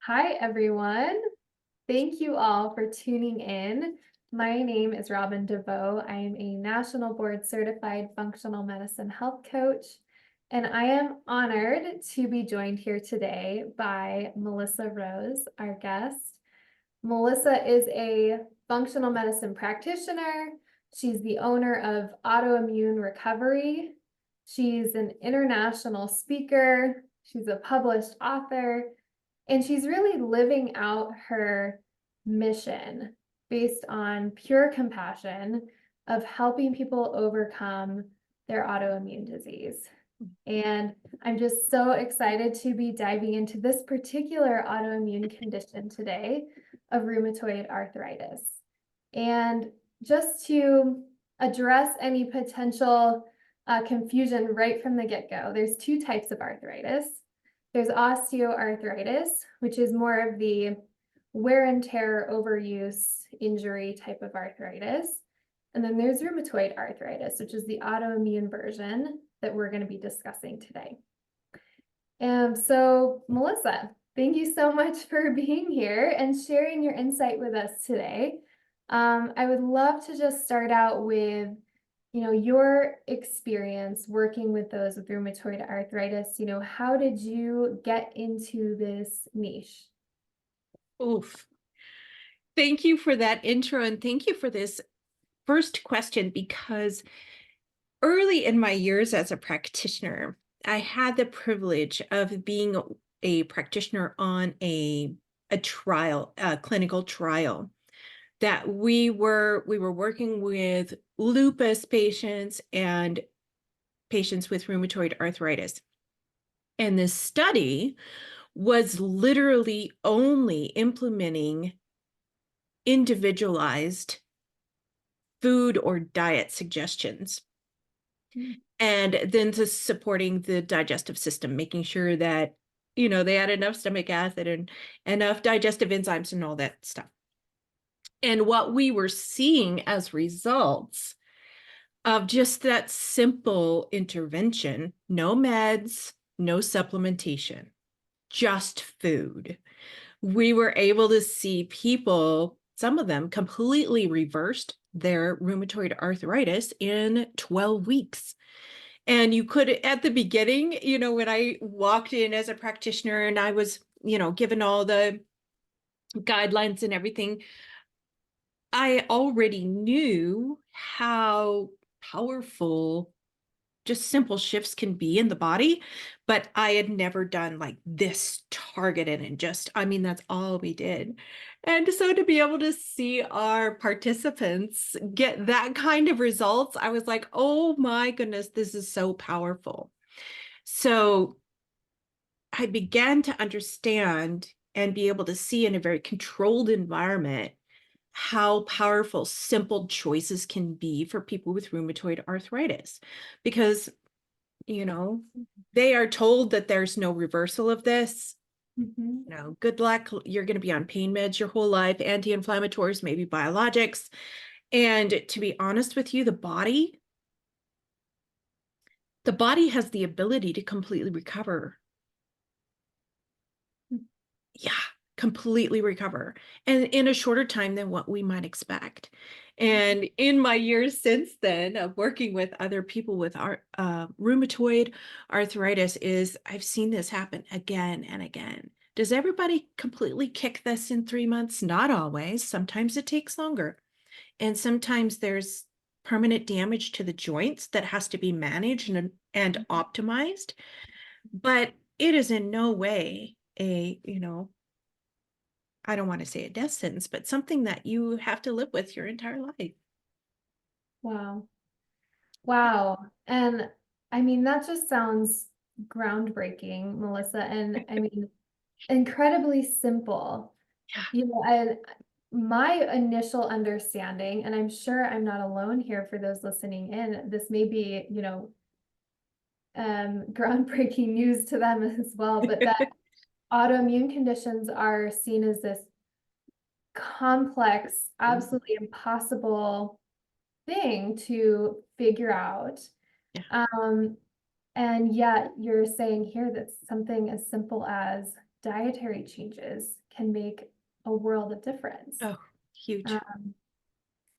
Hi, everyone. Thank you all for tuning in. My name is Robin DeVoe. I am a National Board Certified Functional Medicine Health Coach, and I am honored to be joined here today by Melissa Rose, our guest. Melissa is a functional medicine practitioner. She's the owner of Autoimmune Recovery. She's an international speaker. She's a published author. And she's really living out her mission based on pure compassion of helping people overcome their autoimmune disease. And I'm just so excited to be diving into this particular autoimmune condition today of rheumatoid arthritis. And just to address any potential confusion right from the get-go, there's two types of arthritis. There's osteoarthritis, which is more of the wear and tear, overuse, injury type of arthritis. And then there's rheumatoid arthritis, which is the autoimmune version that we're going to be discussing today. And so, Melissa, thank you so much for being here and sharing your insight with us today. I would love to just start out with your experience working with those with rheumatoid arthritis. How did you get into this niche? Oof. Thank you for that intro, and thank you for this first question, because early in my years as a practitioner, I had the privilege of being a practitioner on a clinical trial that we were working with lupus patients and patients with rheumatoid arthritis. And this study was literally only implementing individualized food or diet suggestions. And then just supporting the digestive system, making sure that, they had enough stomach acid and enough digestive enzymes and all that stuff. And what we were seeing as results of just that simple intervention, no meds, no supplementation, just food, we were able to see people, some of them completely reversed their rheumatoid arthritis in 12 weeks. And you could, at the beginning, when I walked in as a practitioner and I was, given all the guidelines and everything, I already knew how powerful just simple shifts can be in the body, but I had never done like this targeted and that's all we did. And so to be able to see our participants get that kind of results, I was like, oh my goodness, this is so powerful. So I began to understand and be able to see in a very controlled environment how powerful simple choices can be for people with rheumatoid arthritis, because they are told that there's no reversal of this. Good luck, you're going to be on pain meds your whole life, anti-inflammatories, maybe biologics. And to be honest with you, the body has the ability to completely recover. Yeah, completely recover, and in a shorter time than what we might expect. And in my years since then of working with other people with rheumatoid arthritis, I've seen this happen again and again. Does everybody completely kick this in 3 months? Not always. Sometimes it takes longer. And sometimes there's permanent damage to the joints that has to be managed and optimized. But it is in no way I don't want to say a death sentence, but something that you have to live with your entire life. Wow. Wow. And that just sounds groundbreaking, Melissa. And incredibly simple. Yeah. And my initial understanding, and I'm sure I'm not alone here for those listening in, this may be, groundbreaking news to them as well, but that autoimmune conditions are seen as this complex, absolutely impossible thing to figure out. Yeah. And yet you're saying here that something as simple as dietary changes can make a world of difference. Oh, huge.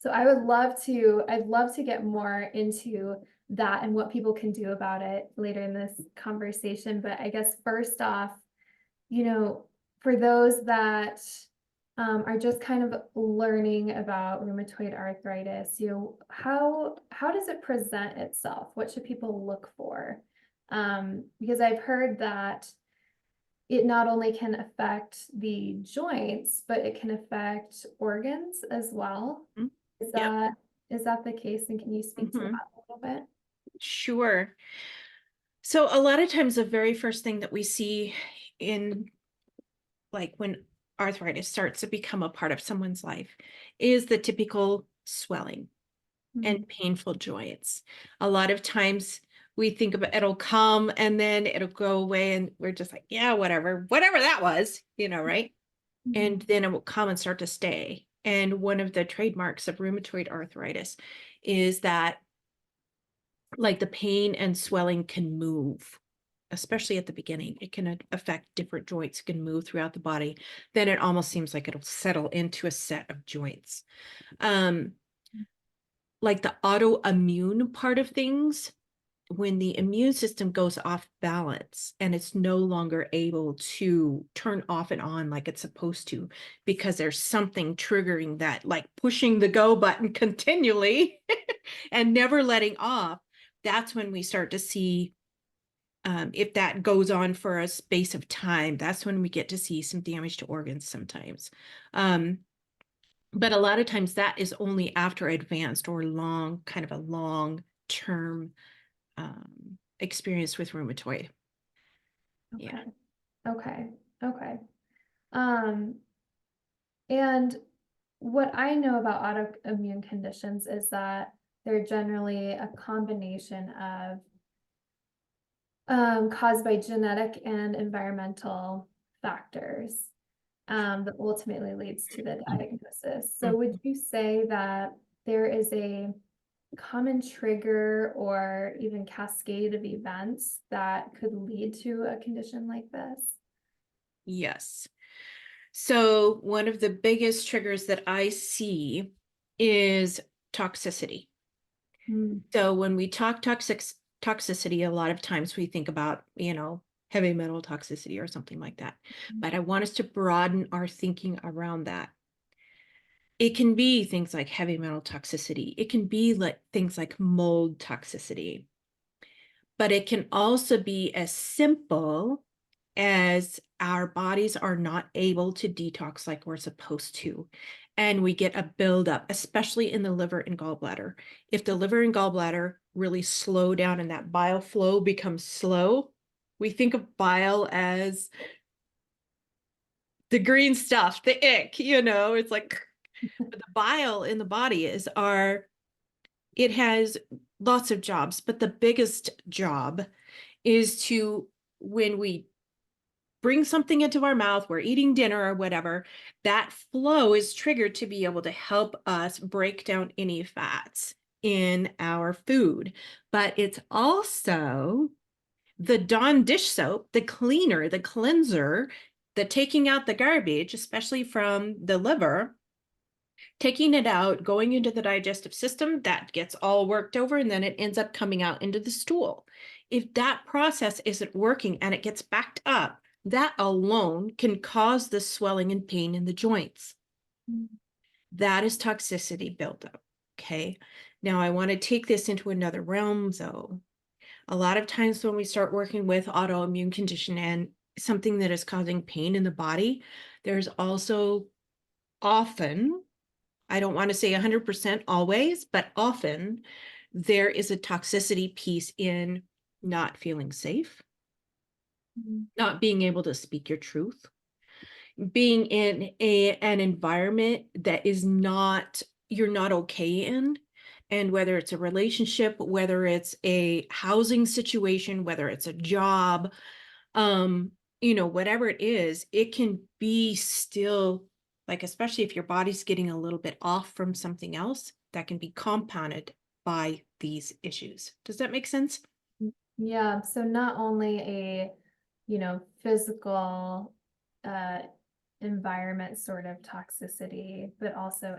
So I'd love to get more into that and what people can do about it later in this conversation. But I guess first off, for those that are just kind of learning about rheumatoid arthritis, how does it present itself? What should people look for? Because I've heard that it not only can affect the joints, but it can affect organs as well. Mhm. Is Yep. that is that the case? And can you speak to that Mhm. a little bit? Sure. So a lot of times the very first thing that we see in like when arthritis starts to become a part of someone's life is the typical swelling and Mm, painful joints. A lot of times we think about it'll come and then it'll go away and we're just like, yeah, whatever that was, right? And mhm, then it will come and start to stay. And one of the trademarks of rheumatoid arthritis is that like the pain and swelling can move, especially at the beginning. It can affect different joints, can move throughout the body. Then it almost seems like it'll settle into a set of joints. Um, like the autoimmune part of things, when the immune system goes off balance and it's no longer able to turn off and on like it's supposed to, because there's something triggering that, like pushing the go button continually and never letting off, that's when we start to see, if that goes on for a space of time, that's when we get to see some damage to organs sometimes. But a lot of times that is only after advanced or kind of a long term experience with rheumatoid. Yeah. okay. Okay. Okay. Um, and what I know about autoimmune conditions is that they're generally a combination of caused by genetic and environmental factors that ultimately leads to the diagnosis. So Mhm. would you say that there is a common trigger or even cascade of events that could lead to a condition like this? Yes. So one of the biggest triggers that I see is toxicity. Mm, So when we talk toxicity, a lot of times we think about, heavy metal toxicity or something like that. But I want us to broaden our thinking around that. It can be things like heavy metal toxicity. It can be like things like mold toxicity. But it can also be as simple as our bodies are not able to detox like we're supposed to. And we get a buildup, especially in the liver and gallbladder. If the liver and gallbladder really slow down and that bile flow becomes slow, we think of bile as the green stuff, the ick, it's like, but the bile in the body it has lots of jobs, but the biggest job is to, when we bring something into our mouth, we're eating dinner or whatever, that flow is triggered to be able to help us break down any fats in our food. But it's also the Dawn dish soap, the cleaner, the cleanser, the taking out the garbage, especially from the liver, taking it out, going into the digestive system, that gets all worked over, and then it ends up coming out into the stool. If that process isn't working and it gets backed up, that alone can cause the swelling and pain in the joints. mm, That is toxicity buildup. Okay. Now I want to take this into another realm though. A lot of times when we start working with autoimmune condition and something that is causing pain in the body, there's also often, I don't want to say 100% always, but often there is a toxicity piece in not feeling safe, mm, not being able to speak your truth, being in an environment that is not, you're not okay in. And whether it's a relationship, whether it's a housing situation, whether it's a job, whatever it is, it can be still, like, especially if your body's getting a little bit off from something else, that can be compounded by these issues. Does that make sense? mm. Yeah, so not only a, physical environment sort of toxicity, but also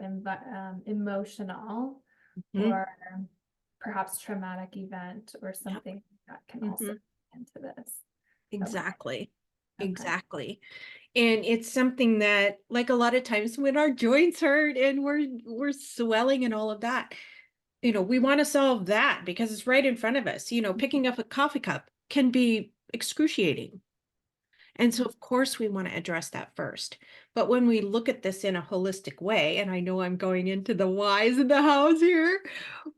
emotional Mhm. or perhaps traumatic event or Yep. something that can also Mhm. fit into this. Okay, Exactly. okay. Exactly. And it's something that, like, a lot of times when our joints hurt and we're swelling and all of that, we want to solve that because it's right in front of us. Picking up a coffee cup can be excruciating. And so, of course, we want to address that first. But when we look at this in a holistic way, and I know I'm going into the whys in the hows here,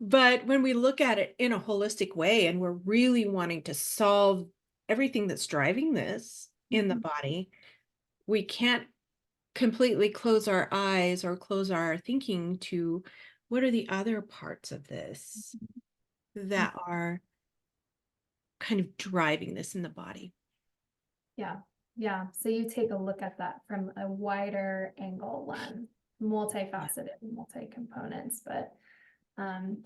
but when we look at it in a holistic way and we're really wanting to solve everything that's driving this in the Mhm. body, we can't completely close our eyes or close our thinking to what are the other parts of this Mhm. that are kind of driving this in the body. Yeah, yeah. So you take a look at that from a wider angle lens, Yeah. multifaceted, multi-components, but um,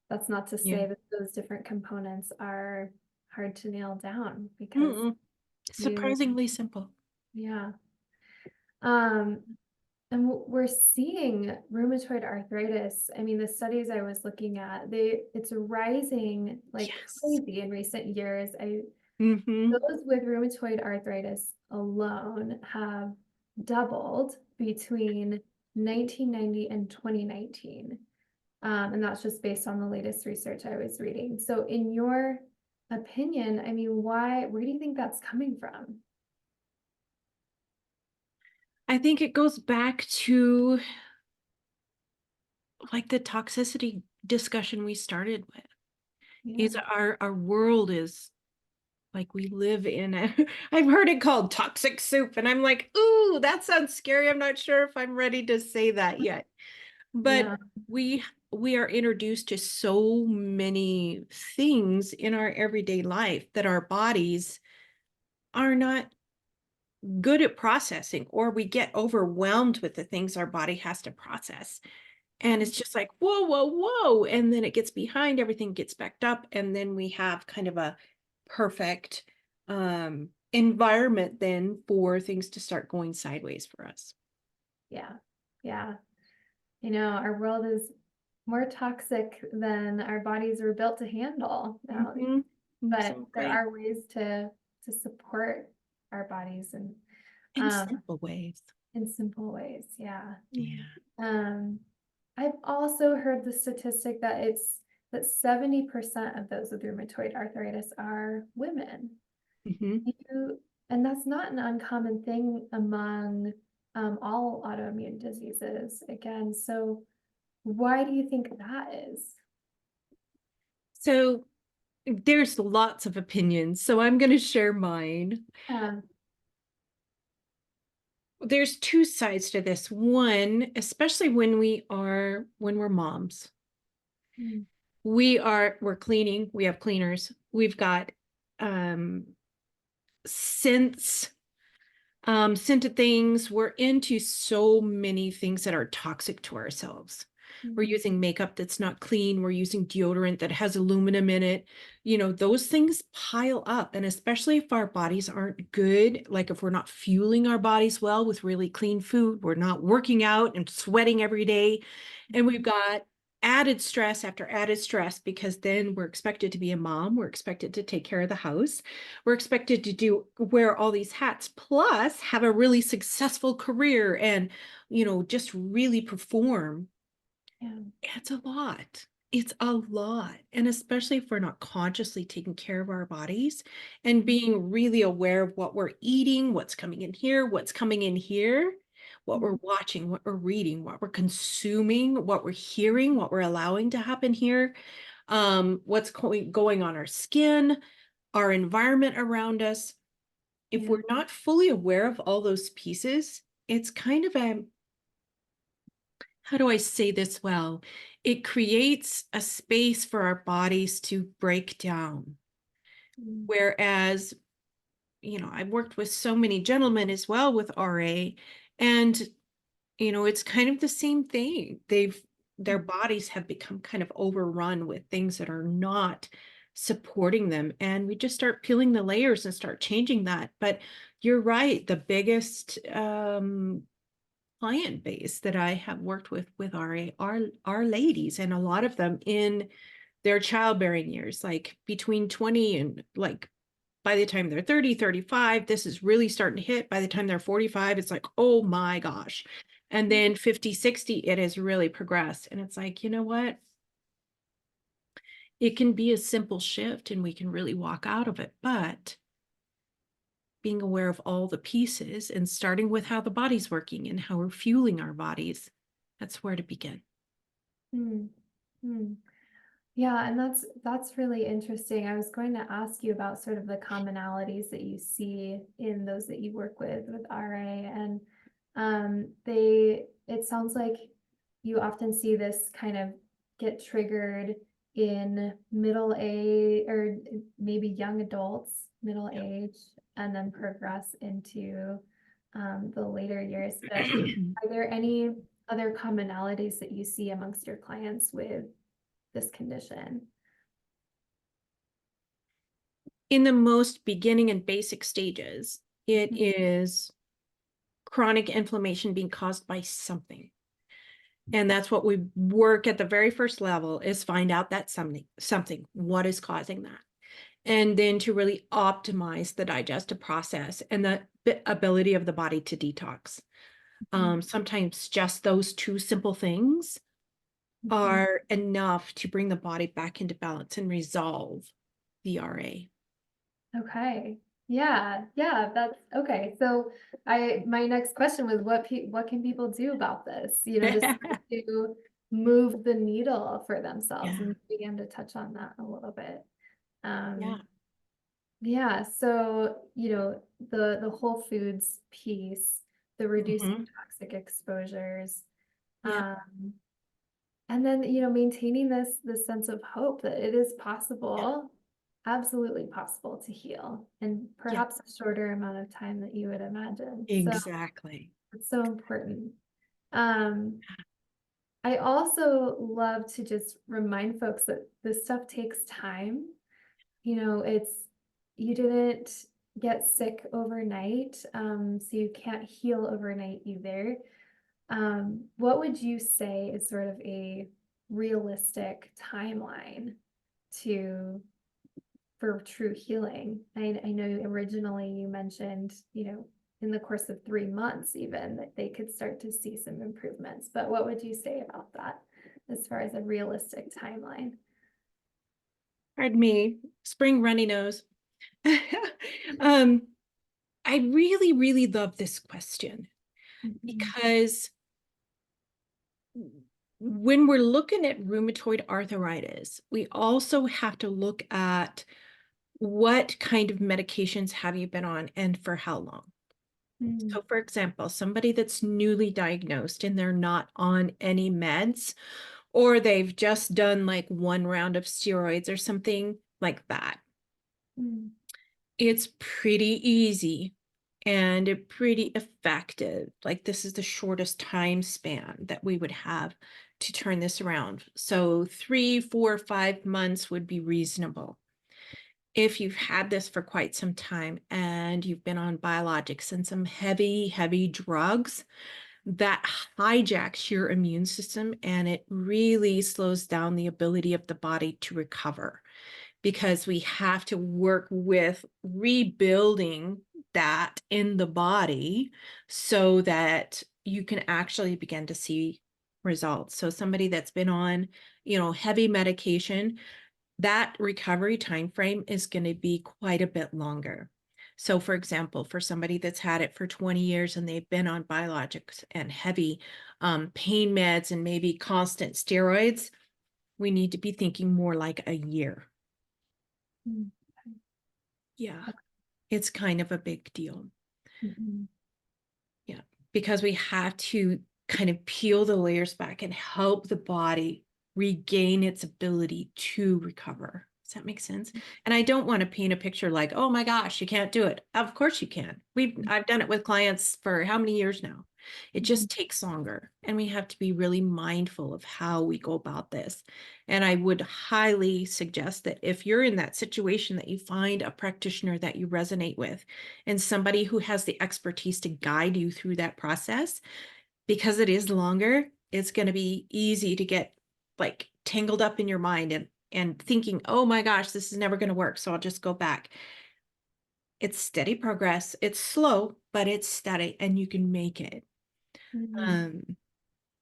that's not to Yeah. say that those different components are hard to nail down because Mm-mm. you, Surprisingly simple. yeah. Um, and we're seeing rheumatoid arthritis. I mean, the studies I was looking at, it's rising like Yes. crazy in recent years. Mhm. Those with rheumatoid arthritis alone have doubled between 1990 and 2019. And that's just based on the latest research I was reading. So in your opinion, I mean, where do you think that's coming from? I think it goes back to, like, the toxicity discussion we started with. Yeah. Is our world is like we live in a I've heard it called toxic soup, and I'm like, "Ooh, that sounds scary." I'm not sure if I'm ready to say that yet. But Yeah. we are introduced to so many things in our everyday life that our bodies are not good at processing, or we get overwhelmed with the things our body has to process. And it's just like, whoa, whoa, whoa. And then it gets behind, everything gets backed up. And then we have kind of a perfect environment then for things to start going sideways for us. Yeah. Yeah. Our world is more toxic than our bodies were built to handle now. Hmm. But there Exactly. are ways to support our bodies and In simple ways. in simple ways. Yeah. Yeah. Um, I've also heard the statistic that 70% of those with rheumatoid arthritis are women. Hmm. You, and that's not an uncommon thing among all autoimmune diseases. Again, so why do you think that is? So there's lots of opinions. So I'm going to share mine. Um, There's two sides to this. One, especially when we're moms, mm, we're cleaning, we have cleaners, we've got um scents, scented things. We're into so many things that are toxic to ourselves. We're mm, using makeup that's not clean. We're using deodorant that has aluminum in it. Those things pile up. And especially if our bodies aren't good, like if we're not fueling our bodies well with really clean food, we're not working out and sweating every day. And we've got added stress after added stress because then we're expected to be a mom. We're expected to take care of the house. We're expected to wear all these hats, plus have a really successful career and, just really perform. yeah, It's a lot. It's a lot. And especially if we're not consciously taking care of our bodies and mm, being really aware of what we're eating, what's coming in here, what's coming in here, what we're mm, watching, what we're reading, what we're consuming, what we're hearing, what we're allowing to happen here, what's going on our skin, our environment around us. If yeah, we're not fully aware of all those pieces, it's kind of how do I say this well? It creates a space for our bodies to break down. mm, Whereas, I've worked with so many gentlemen as well with RA, and, it's kind of the same thing. Their mm, bodies have become kind of overrun with things that are not supporting them, and we just start peeling the layers and start changing that. But you're right, the biggest client base that I have worked with RA are ladies, and a lot of them in their childbearing years, like between 20 and like by the time they're 30, 35, this is really starting to hit. By the time they're 45, it's like, oh my gosh. And then 50, 60, it has really progressed. And it's like, you know what? It can be a simple shift and we can really walk out of it. But being aware of all the pieces and starting with how the body's working and how we're fueling our bodies, that's where to begin. Mm, mm. Yeah, and that's really interesting. I was going to ask you about sort of the commonalities that you see in those that you work with RA, and it sounds like you often see this kind of get triggered in middle age or maybe young adults, middle age, and then progress into the later years. But are there any other commonalities that you see amongst your clients with this condition? In the most beginning and basic stages, it is chronic inflammation being caused by something. And that's what we work at the very first level, is find out that something, what is causing that. And then to really optimize the digestive process and the ability of the body to detox. Sometimes just those two simple things Mhm. are enough to bring the body back into balance and resolve the RA. Okay. Yeah, yeah, that's okay. So my next question was what can people do about this? To start to move the needle for themselves, Yeah, and you began to touch on that a little bit. yeah. Um, yeah, so the whole foods piece, the reducing Mhm. toxic exposures, Yeah, um, and then, maintaining this sense of hope that it is yeah, possible, absolutely possible to heal in yeah, perhaps a shorter amount of time that you would imagine. So exactly. it's so important. Um, I also love to just remind folks that this stuff takes time. It's you didn't get sick overnight, so you can't heal overnight either. What would you say is sort of a realistic timeline to for true healing? I know originally you mentioned, in the course of 3 months even that they could start to see some improvements, but what would you say about that as far as a realistic timeline? Pardon me, spring runny nose. um, I really, really love this question Mhm. because when we're looking at rheumatoid arthritis, we also have to look at what kind of medications have you been on and for how long. Mm, So, for example, somebody that's newly diagnosed and they're not on any meds, or they've just done like one round of steroids or something like that, mm, it's pretty easy and pretty effective. Like, this is the shortest time span that we would have to turn this around. So 3, 4, 5 months would be reasonable. If you've had this for quite some time and you've been on biologics and some heavy, heavy drugs, that hijacks your immune system and it really slows down the ability of the body to recover, because we have to work with rebuilding that in the body so that you can actually begin to see results. So somebody that's been on, heavy medication, that recovery time frame is going to be quite a bit longer. So for example, for somebody that's had it for 20 years and they've been on biologics and heavy pain meds and maybe constant steroids, we need to be thinking more like a year. mm, Yeah, it's kind of a big deal. mhm, Yeah, because we have to kind of peel the layers back and help the body regain its ability to recover. Does that make sense? And I don't want to paint a picture like, oh my gosh, you can't do it. Of course you can. I've done it with clients for how many years now? It just takes longer, and we have to be really mindful of how we go about this. And I would highly suggest that if you're in that situation, that you find a practitioner that you resonate with and somebody who has the expertise to guide you through that process, because it is longer. It's going to be easy to get like tangled up in your mind and thinking, oh my gosh, this is never going to work, so I'll just go back. It's steady progress. It's slow, but it's steady, and you can make it. Mhm. Um,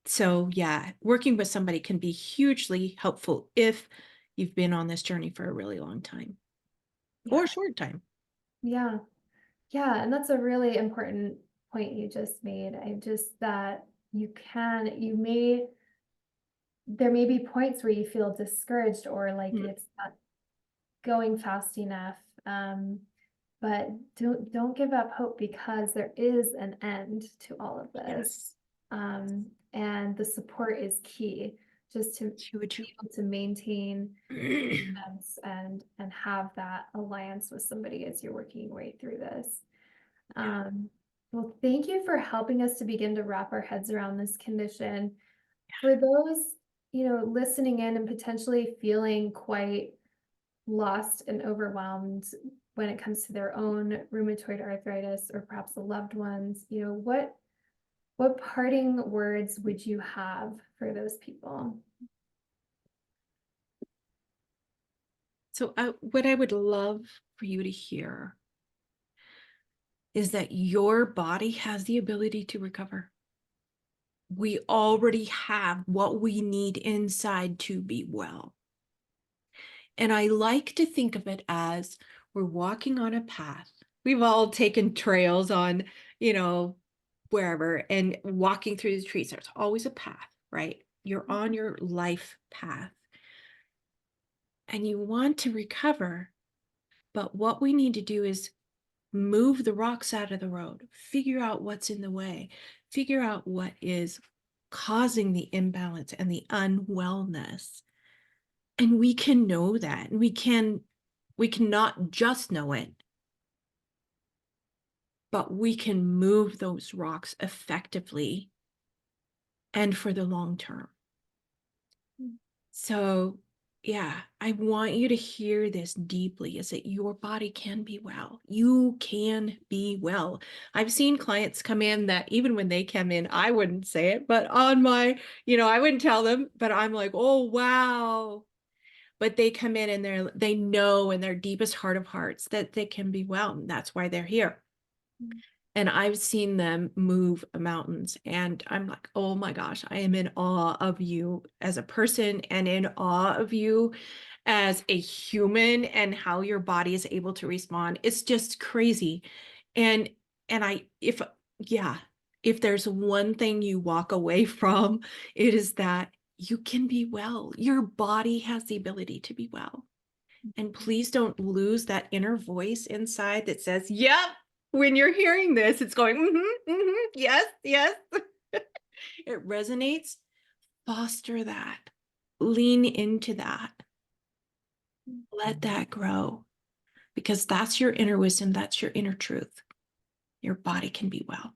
so yeah, working with somebody can be hugely helpful if you've been on this journey for a really long time or Yeah, a short time. yeah, yeah, and that's a really important point you just made. I just that you may there may be points where you feel discouraged or like Mm. it's not going fast enough. But don't give up hope because there is an end to all of this. Yes. And the support is key just to Huge. be able to maintain patience and have that alliance with somebody as you're working your way through this. Yeah. Um, well, thank you for helping us to begin to wrap our heads around this condition. For those, listening in and potentially feeling quite lost and overwhelmed when it comes to their own rheumatoid arthritis or perhaps the loved ones, what parting words would you have for those people? So what I would love for you to hear is that your body has the ability to recover. We already have what we need inside to be well. And I like to think of it as we're walking on a path. We've all taken trails on, wherever, and walking through the trees. There's always a path, right? You're on your life path and you want to recover. But what we need to do is move the rocks out of the road, figure out what's in the way, figure out what is causing the imbalance and the unwellness. And we can know that. And we cannot just know it, but we can move those rocks effectively and for the long term. So, yeah, I want you to hear this deeply, is that your body can be well. You can be well. I've seen clients come in that even when they come in, I wouldn't say it, but on my, I wouldn't tell them, but I'm like, oh, wow. But they come in and they know in their deepest heart of hearts that they can be well. And that's why they're here. And I've seen them move mountains, and I'm like, oh my gosh, I am in awe of you as a person and in awe of you as a human and how your body is able to respond. It's just crazy. And yeah, if there's one thing you walk away from, it is that you can be well. Your body has the ability to be well. And please don't lose that inner voice inside that says, yep, when you're hearing this, it's going, yes, yes. It resonates. Foster that. Lean into that. Let that grow, because that's your inner wisdom. That's your inner truth. Your body can be well.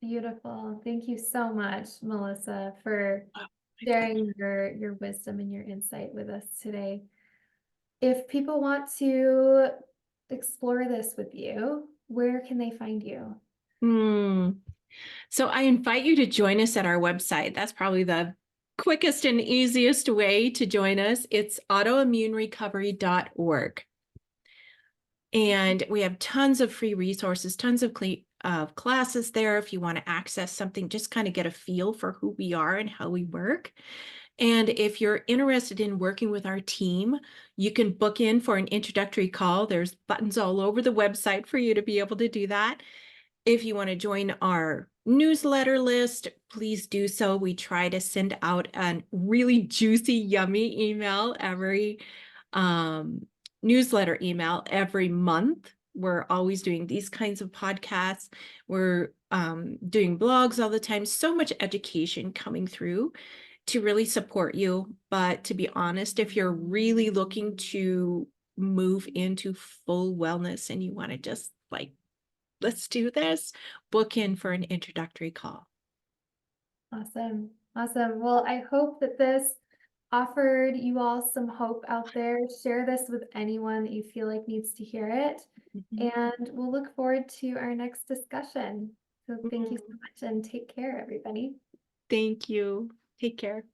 Beautiful. Thank you so much, Melissa, for Oh, my pleasure. sharing your wisdom and your insight with us today. If people want to explore this with you, where can they find you? So I invite you to join us at our website. That's probably the quickest and easiest way to join us. It's autoimmunerecovery.org. And we have tons of free resources, tons of classes there if you want to access something, just kind of get a feel for who we are and how we work. And if you're interested in working with our team, you can book in for an introductory call. There's buttons all over the website for you to be able to do that. If you want to join our newsletter list, please do so. We try to send out a really juicy, yummy email every newsletter email every month. We're always doing these kinds of podcasts. We're doing blogs all the time. So much education coming through to really support you. But to be honest, if you're really looking to move into full wellness and you want to just like let's do this. Book in for an introductory call. Awesome. Awesome. Well, I hope that this offered you all some hope out there. Share this with anyone that you feel like needs to hear it. Mhm. And we'll look forward to our next discussion. So thank you so Mhm. much and take care, everybody. Thank you. Take care.